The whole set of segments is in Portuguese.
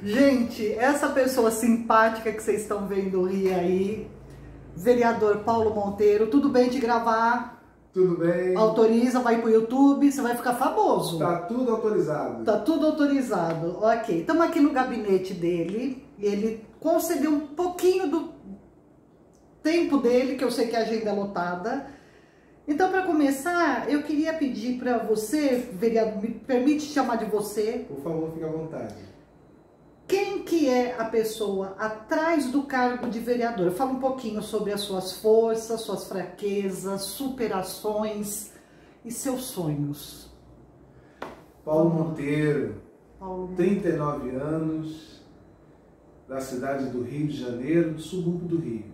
Gente, essa pessoa simpática que vocês estão vendo rir aí, vereador Paulo Monteiro, tudo bem de gravar? Tudo bem. Autoriza, vai pro YouTube, você vai ficar famoso. Tá tudo autorizado. Tá tudo autorizado, ok. Estamos aqui no gabinete dele, ele concedeu um pouquinho do tempo dele, que eu sei que a agenda é lotada. Então, para começar, eu queria pedir para você, vereador, me permite chamar de você? Por favor, fique à vontade. Quem que é a pessoa atrás do cargo de vereador? Fala um pouquinho sobre as suas forças, suas fraquezas, superações e seus sonhos. Paulo Monteiro, Paulo Monteiro. 39 anos, da cidade do Rio de Janeiro, do subúrbio do Rio.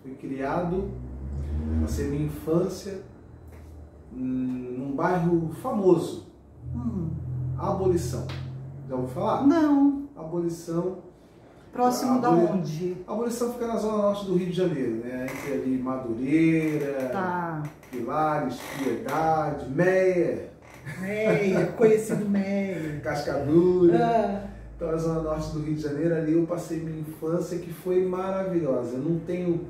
Fui criado, passei minha infância num bairro famoso, Abolição. Já ouviu falar? Não. Abolição. Próximo da onde? Abolição fica na zona norte do Rio de Janeiro, né? Entre ali Madureira, Tá. Pilares, Piedade, Meia. Meia, conhecido Meia. Cascadura. Então, a zona norte do Rio de Janeiro, ali eu passei minha infância, que foi maravilhosa. Eu não tenho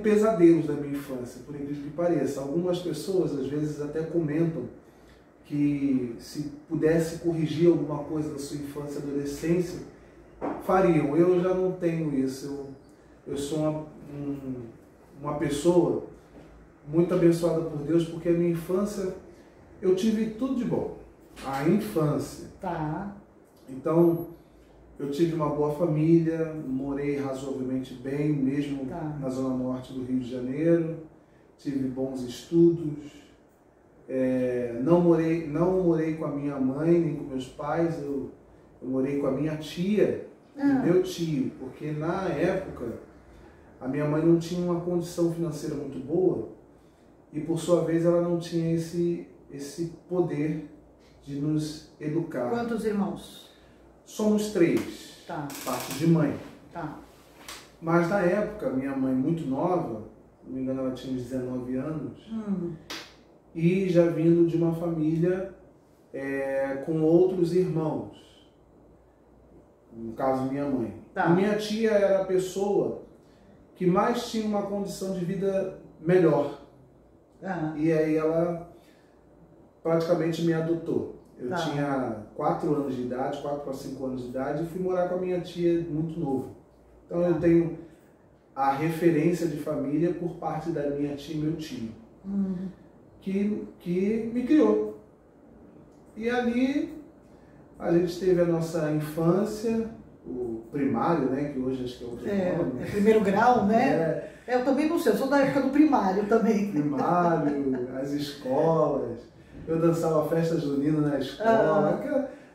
pesadelos da minha infância, por incrível que pareça. Algumas pessoas, às vezes, até comentam que se pudesse corrigir alguma coisa da sua infância e adolescência, fariam. Eu já não tenho isso. Eu sou uma pessoa muito abençoada por Deus, porque a minha infância, eu tive tudo de bom. A infância. Tá. Então, eu tive uma boa família, morei razoavelmente bem, mesmo na zona norte do Rio de Janeiro, tive bons estudos, não morei com a minha mãe, nem com meus pais, eu morei com a minha tia e meu tio, porque na época a minha mãe não tinha uma condição financeira muito boa e, por sua vez, ela não tinha esse poder de nos educar. Quantos irmãos? Somos 3, parte de mãe. Tá. Mas na época, minha mãe muito nova, não me engano ela tinha uns 19 anos, e já vindo de uma família com outros irmãos, no caso minha mãe. Tá. E minha tia era a pessoa que mais tinha uma condição de vida melhor. E aí ela praticamente me adotou. Eu tinha 4 anos de idade, 4 para 5 anos de idade, e fui morar com a minha tia muito novo. Então eu tenho a referência de família por parte da minha tia e meu tio, que me criou. E ali a gente teve a nossa infância, o primário, né, que hoje acho que é outro nome. É primeiro grau, né? Eu também não sei, eu sou da época do primário também. Primário, as escolas. Eu dançava festa junina na escola,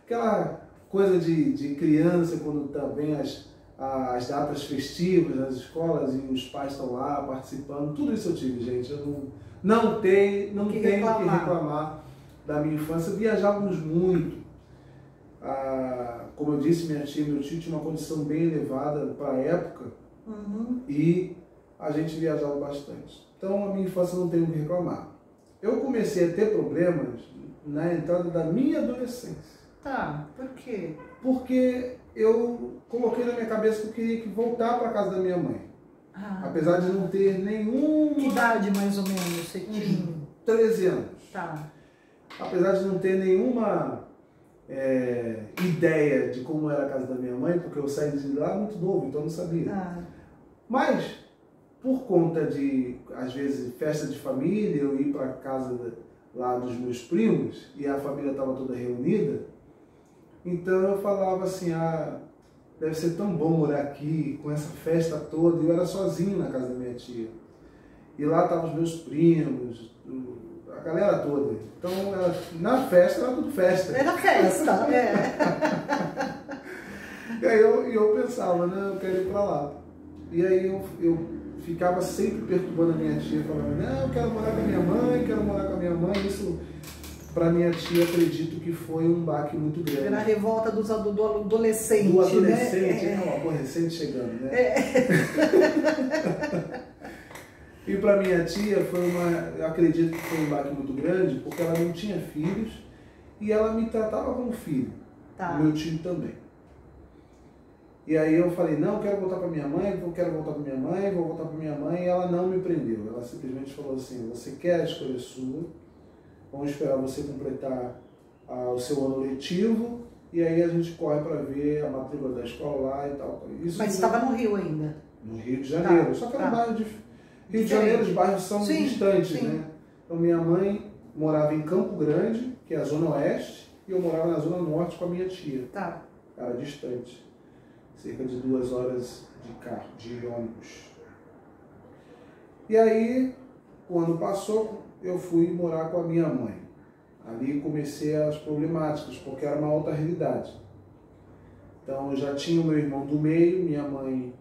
aquela coisa de criança, quando também as datas festivas nas escolas e os pais estão lá participando. Tudo isso eu tive, gente. Eu não tenho que reclamar da minha infância. Viajávamos muito. Como eu disse, minha tia e meu tio tinham uma condição bem elevada para a época e a gente viajava bastante. Então, a minha infância não tenho que reclamar. Eu comecei a ter problemas na entrada da minha adolescência. Tá, por quê? Porque eu coloquei na minha cabeça que eu queria voltar para a casa da minha mãe. Apesar de não ter nenhum... Que idade mais ou menos você tinha? 13 anos. Tá. Apesar de não ter nenhuma ideia de como era a casa da minha mãe, porque eu saí de lá muito novo, então eu não sabia. Mas, por conta de, às vezes, festa de família, eu ir para a casa lá dos meus primos e a família estava toda reunida, então eu falava assim, deve ser tão bom morar aqui, com essa festa toda. E eu era sozinho na casa da minha tia. E lá estavam os meus primos, a galera toda. Então, na festa era tudo festa. Era festa, E aí eu pensava, né, eu quero ir para lá. E aí eu ficava sempre perturbando a minha tia, falando, não, eu quero morar com a minha mãe, quero morar com a minha mãe. Isso, para minha tia, acredito que foi um baque muito grande. Era a revolta do adolescente, do adolescente, né? O aborrecente chegando, né? E para minha tia, eu acredito que foi um baque muito grande, porque ela não tinha filhos e ela me tratava como filho. Tá. Meu tio também. E aí eu falei, não, quero voltar para minha mãe, quero voltar para minha mãe, vou voltar para minha mãe, e ela não me prendeu. Ela simplesmente falou assim, você quer a escolha sua, vamos esperar você completar o seu ano letivo, e aí a gente corre para ver a matrícula da escola lá e tal. Isso. Mas estava no Rio ainda? No Rio de Janeiro, tá, só que tá. era um bairro de Rio de Janeiro, os bairros são distantes, sim. né? Então minha mãe morava em Campo Grande, que é a zona oeste, e eu morava na zona norte com a minha tia. Tá. Era distante, cerca de 2 horas de carro, de ônibus. E aí, o ano passou, eu fui morar com a minha mãe. Ali comecei as problemáticas, porque era uma outra realidade. Então eu já tinha o meu irmão do meio, minha mãe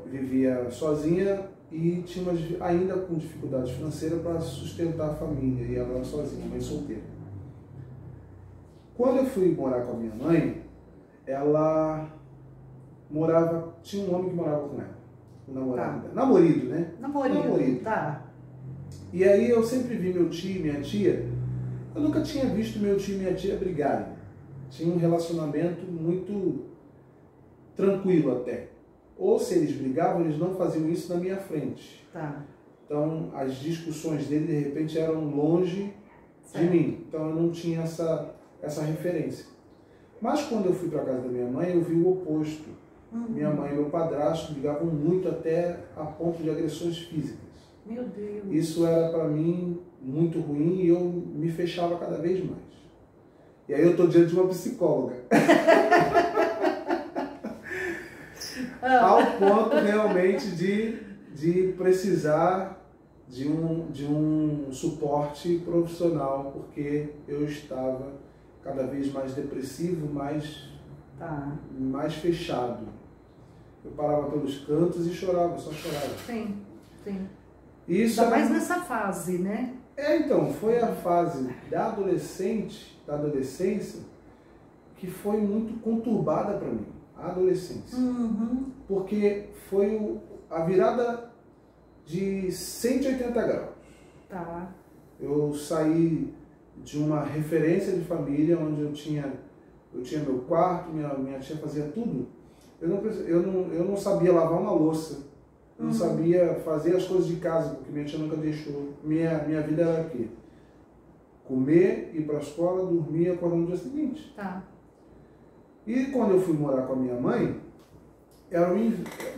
vivia sozinha e tinha ainda com dificuldade financeira para sustentar a família, e ela era sozinha, mãe solteira. Quando eu fui morar com a minha mãe, ela tinha um homem que morava com ela, o namorado, namorido, né? Namorido, tá. E aí eu sempre vi meu tio e minha tia, eu nunca tinha visto meu tio e minha tia brigarem. Tinha um relacionamento muito tranquilo até. Ou se eles brigavam, eles não faziam isso na minha frente. Tá. Então as discussões dele de repente eram longe de mim. Então eu não tinha essa referência. Mas quando eu fui para a casa da minha mãe, eu vi o oposto. Minha mãe e meu padrasto brigavam muito até a ponto de agressões físicas. Meu Deus. Isso era para mim muito ruim e eu me fechava cada vez mais. E aí eu estou diante de uma psicóloga. Ao ponto realmente de precisar de um suporte profissional, porque eu estava cada vez mais depressivo, mais fechado. Eu parava pelos cantos e chorava, só chorava. Sim, sim. Isso ainda mais nessa fase, né? Então, foi a fase da adolescência, que foi muito conturbada para mim, a adolescência. Porque foi a virada de 180 graus. Tá. Eu saí de uma referência de família, onde eu tinha meu quarto, minha tia fazia tudo. Eu não sabia lavar uma louça. Não sabia fazer as coisas de casa, porque minha tia nunca deixou. Minha vida era aqui. Comer, ir para a escola, dormir e acordar no dia seguinte. Tá. E quando eu fui morar com a minha mãe,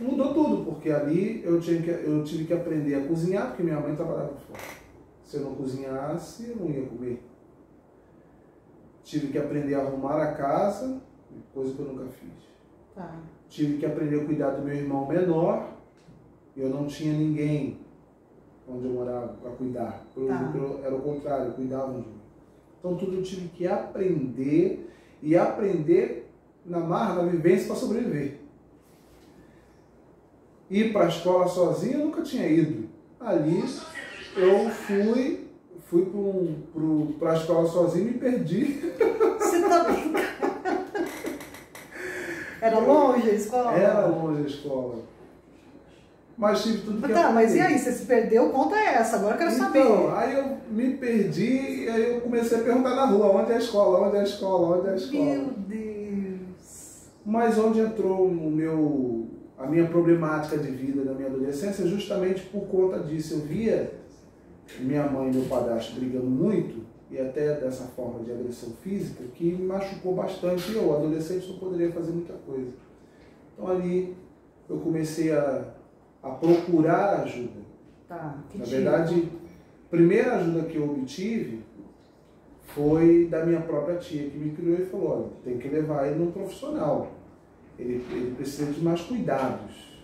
mudou tudo, porque ali eu tive que aprender a cozinhar, porque minha mãe trabalhava fora. Se eu não cozinhasse, eu não ia comer. Tive que aprender a arrumar a casa, coisa que eu nunca fiz. Tá. Tive que aprender a cuidar do meu irmão menor. Eu não tinha ninguém onde eu morava para cuidar. Era o contrário, cuidavam de mim. Então tudo eu tive que aprender, e aprender na marra, na vivência, para sobreviver. Ir para a escola sozinho eu nunca tinha ido. Ali eu fui para a escola sozinho e me perdi. Você tá brincando? Era longe a escola? Era longe a escola. Mas tive tudo que aprender. Mas e aí, você se perdeu? Conta essa, agora eu quero saber. Então, aí eu me perdi e aí eu comecei a perguntar na rua, onde é a escola, onde é a escola, onde é a escola. Meu Deus! Mas onde entrou a minha problemática de vida da minha adolescência, justamente por conta disso. Eu via minha mãe e meu padrasto brigando muito, e até dessa forma de agressão física, que me machucou bastante. E eu, adolescente, não poderia fazer muita coisa. Então ali eu comecei a procurar ajuda. Na verdade, a primeira ajuda que eu obtive foi da minha própria tia, que me criou e falou, olha, tem que levar ele num profissional. Ele precisa de mais cuidados.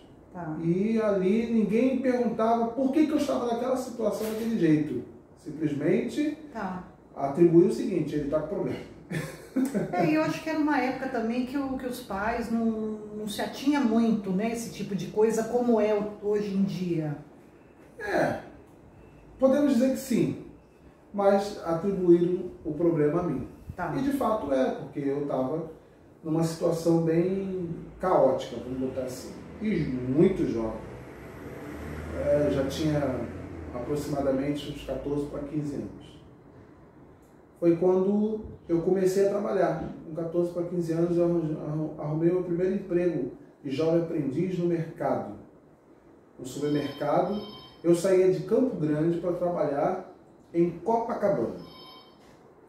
E ali ninguém perguntava por que eu estava naquela situação daquele jeito. Simplesmente atribuiu o seguinte, ele está com problema. Eu acho que era uma época também que os pais não se atinham muito, né, esse tipo de coisa como é hoje em dia. Podemos dizer que sim, mas atribuíram o problema a mim. E de fato porque eu estava numa situação bem caótica, vamos botar assim, e muito jovem. Já tinha aproximadamente uns 14 para 15 anos. foi quando eu comecei a trabalhar. Com 14 para 15 anos eu arrumei o meu primeiro emprego de jovem aprendiz no mercado. No supermercado, eu saía de Campo Grande para trabalhar em Copacabana.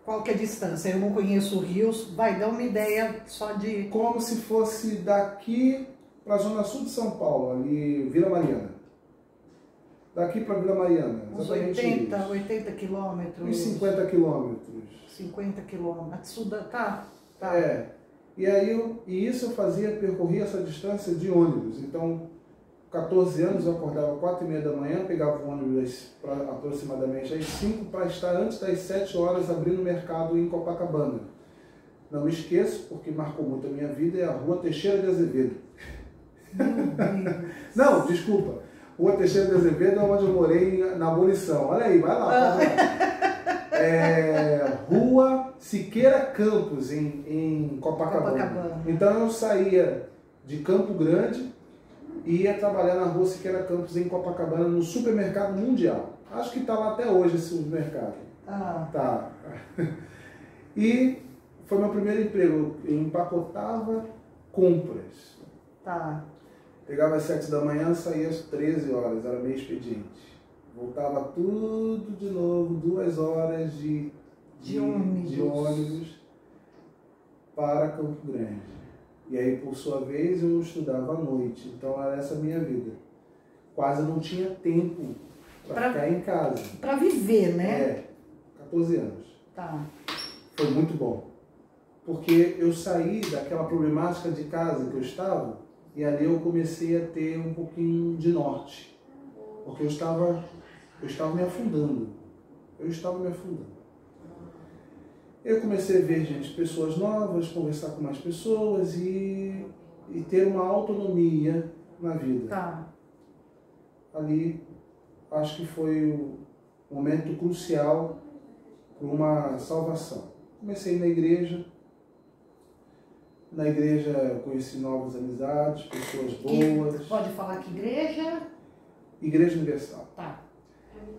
Qual que é a distância? Eu não conheço o Rio, vai dar uma ideia só de... Como se fosse daqui para a zona sul de São Paulo, ali Vila Mariana. Daqui para Vila Mariana. Uns 80 quilômetros. Uns 50 quilômetros. 50 quilômetros. Tá. É. E isso eu percorria essa distância de ônibus. Então, 14 anos eu acordava 4h30 da manhã, pegava o ônibus aproximadamente às 5 para estar antes das 7 horas abrindo o mercado em Copacabana. Não me esqueço, porque marcou muito a minha vida, é a Rua Teixeira de Azevedo. Não, desculpa. Rua Teixeira de Azevedo é onde eu morei na abolição. Olha aí, vai lá. Rua Siqueira Campos, em Copacabana. Então eu saía de Campo Grande e ia trabalhar na Rua Siqueira Campos, em Copacabana, no Supermercado Mundial. Acho que está lá até hoje esse supermercado. Tá. E foi meu primeiro emprego. Eu empacotava compras. Tá. Pegava às 7 da manhã, saía às 13 horas, era meio expediente. Voltava tudo de novo, 2 horas de ônibus para Campo Grande. E aí, por sua vez, eu estudava à noite. Então, era essa a minha vida. Quase não tinha tempo para ficar em casa. Para viver, né? 14 anos. Tá. Foi muito bom. Porque eu saí daquela problemática de casa que eu estava e ali eu comecei a ter um pouquinho de norte. Porque eu estava me afundando. Eu comecei a ver pessoas novas, conversar com mais pessoas e ter uma autonomia na vida. Tá. Ali, acho que foi o momento crucial para uma salvação. Comecei na igreja. Na igreja eu conheci novas amizades, pessoas boas. Pode falar que igreja? Igreja Universal. Tá.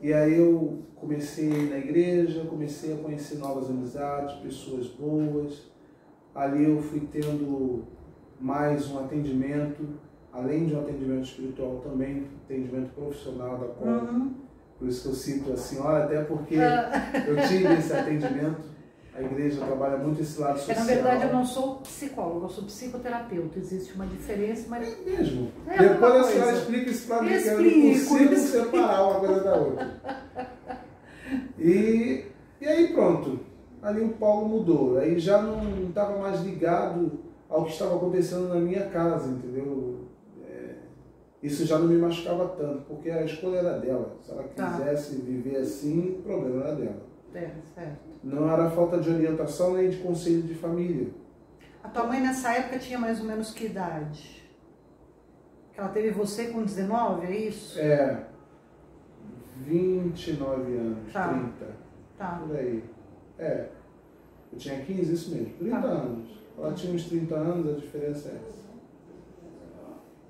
E aí eu comecei na igreja, comecei a conhecer novas amizades, pessoas boas. Ali eu fui tendo mais um atendimento, além de um atendimento espiritual também, atendimento profissional da qual, por isso que eu cito a senhora, até porque eu tive esse atendimento. A igreja trabalha muito esse lado social. Na verdade, eu não sou psicóloga, eu sou psicoterapeuta. Existe uma diferença, mas... É mesmo. Depois a senhora explica isso para mim, que eu não consigo separar uma coisa da outra. E aí pronto. Ali o Paulo mudou. Aí já não estava mais ligado ao que estava acontecendo na minha casa, entendeu? Isso já não me machucava tanto, porque a escolha era dela. Se ela quisesse viver assim, o problema era dela. Certo. Não era falta de orientação nem de conselho de família. A tua mãe nessa época tinha mais ou menos que idade? Ela teve você com 19, é isso? 29 anos, 30. Tá. Por aí. Eu tinha 15, isso mesmo, 30 anos. Ela tinha uns 30 anos, a diferença é essa.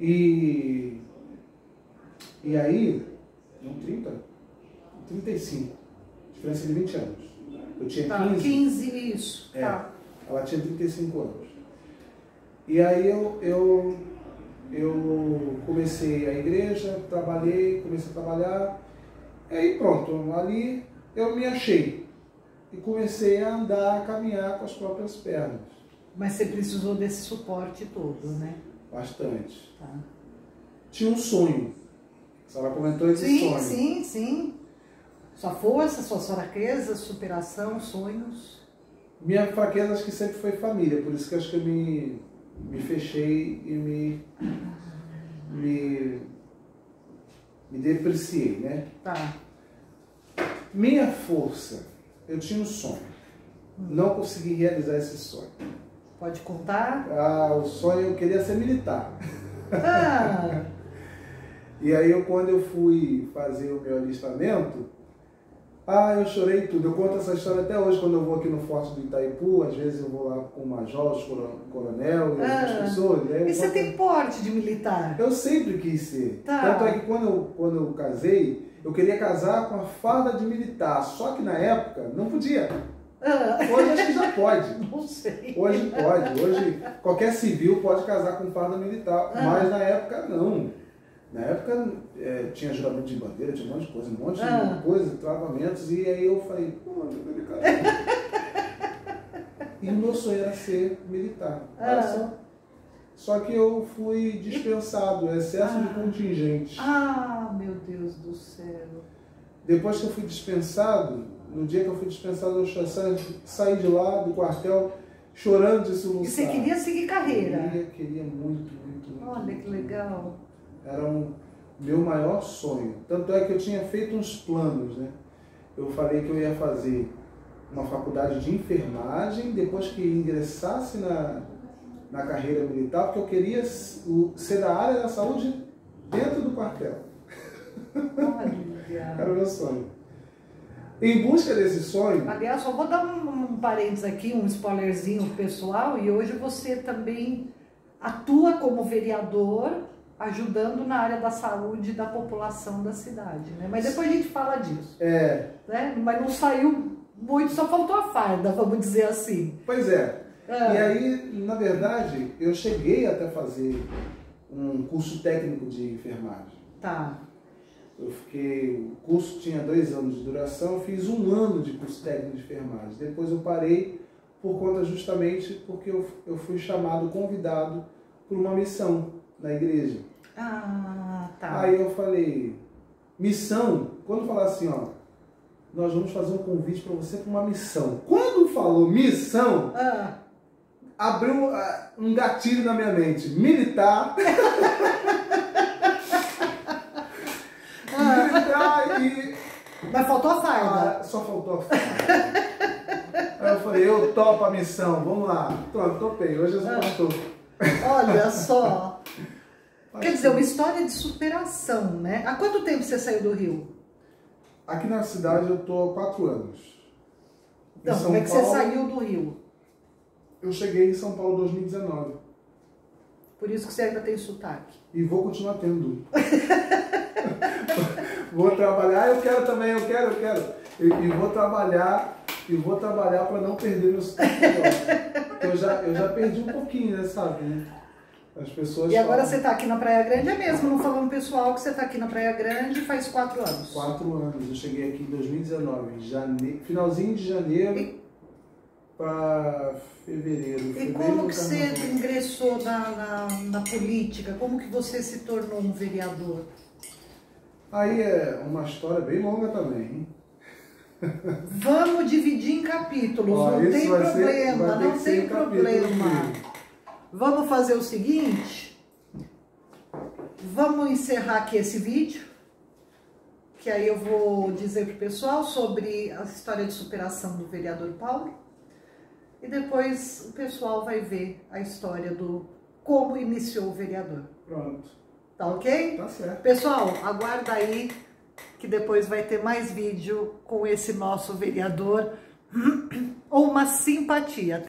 E aí, não 30, 35. Diferença de 20 anos. Eu tinha 15. 15, isso. Ela tinha 35 anos. E aí eu comecei a igreja, comecei a trabalhar. E aí pronto, ali eu me achei. E comecei a andar, a caminhar com as próprias pernas. Mas você precisou desse suporte todo, né? Bastante. Tá. Tinha um sonho. A senhora comentou esse sonho. Sim. Sua força, sua fraqueza, superação, sonhos? Minha fraqueza acho que sempre foi família, por isso que acho que eu me fechei e me depreciei, né? Tá. Minha força, eu tinha um sonho. Não consegui realizar esse sonho. Pode contar? O sonho, eu queria ser militar. E aí quando eu fui fazer o meu alistamento, eu chorei tudo. Eu conto essa história até hoje quando eu vou aqui no Forte do Itaipu. Às vezes eu vou lá com o major, o coronel e as pessoas. E você tem porte de militar? Eu sempre quis ser. Tanto é que quando eu casei, eu queria casar com a farda de militar. Só que na época não podia. Hoje acho que já pode. Não sei. Hoje pode. Hoje qualquer civil pode casar com farda militar. Mas na época não. Na época tinha juramento de bandeira, tinha um monte de coisa, travamentos. E aí eu falei, pô, eu vou me casar. E o meu sonho era ser militar. Só que eu fui dispensado, excesso de contingente. Meu Deus do céu. Depois que eu fui dispensado, no dia que eu fui dispensado, eu saí de lá, do quartel, chorando de soluçar. E você queria seguir carreira? Queria muito. Olha que legal. Era o meu maior sonho. Tanto é que eu tinha feito uns planos, né? Eu falei que eu ia fazer uma faculdade de enfermagem, depois que ingressasse na carreira militar, porque eu queria ser da área da saúde dentro do quartel. Olha. Era o meu sonho. Em busca desse sonho... Aliás, só vou dar um parênteses aqui, um spoilerzinho pessoal, e hoje você também atua como vereador, ajudando na área da saúde da população da cidade, né? Mas depois a gente fala disso. Né? Mas não saiu muito, só faltou a farda, vamos dizer assim. Pois é. E aí, na verdade, eu cheguei até fazer um curso técnico de enfermagem. Tá. O curso tinha 2 anos de duração, eu fiz 1 ano de curso técnico de enfermagem. Depois eu parei por conta justamente porque eu fui convidado por uma missão na igreja. Tá. Aí eu falei, missão, quando falar assim, ó, nós vamos fazer um convite para você para uma missão. Quando falou missão, abriu um gatilho na minha mente, militar. Mas faltou a farda. Só faltou a farda. Aí eu falei, eu topo a missão, vamos lá. Pronto, topei, hoje eu sou pastor. Olha só. Quer dizer, uma história de superação, né? Há quanto tempo você saiu do Rio? Aqui na cidade eu tô há 4 anos. Então, como é que você saiu do Rio? Eu cheguei em São Paulo em 2019. Por isso que você ainda tem sotaque. E vou continuar tendo. Vou trabalhar, eu quero. E vou trabalhar para não perder meu sotaque. Eu já perdi um pouquinho, né, sabe? As pessoas e agora você está aqui na Praia Grande, é mesmo? Não falando pessoal que você está aqui na Praia Grande faz 4 anos. 4 anos. Eu cheguei aqui em 2019, finalzinho de janeiro para fevereiro. E como que você ingressou na política? Como que você se tornou um vereador? Aí é uma história bem longa também, hein? Vamos dividir em capítulos, não tem problema, não tem problema. Vamos fazer o seguinte, vamos encerrar aqui esse vídeo, que aí eu vou dizer pro pessoal sobre a história de superação do vereador Paulo, e depois o pessoal vai ver a história do como iniciou o vereador. Pronto. Tá ok? Tá certo. Pessoal, aguarda aí que depois vai ter mais vídeo com esse nosso vereador. Ou uma simpatia.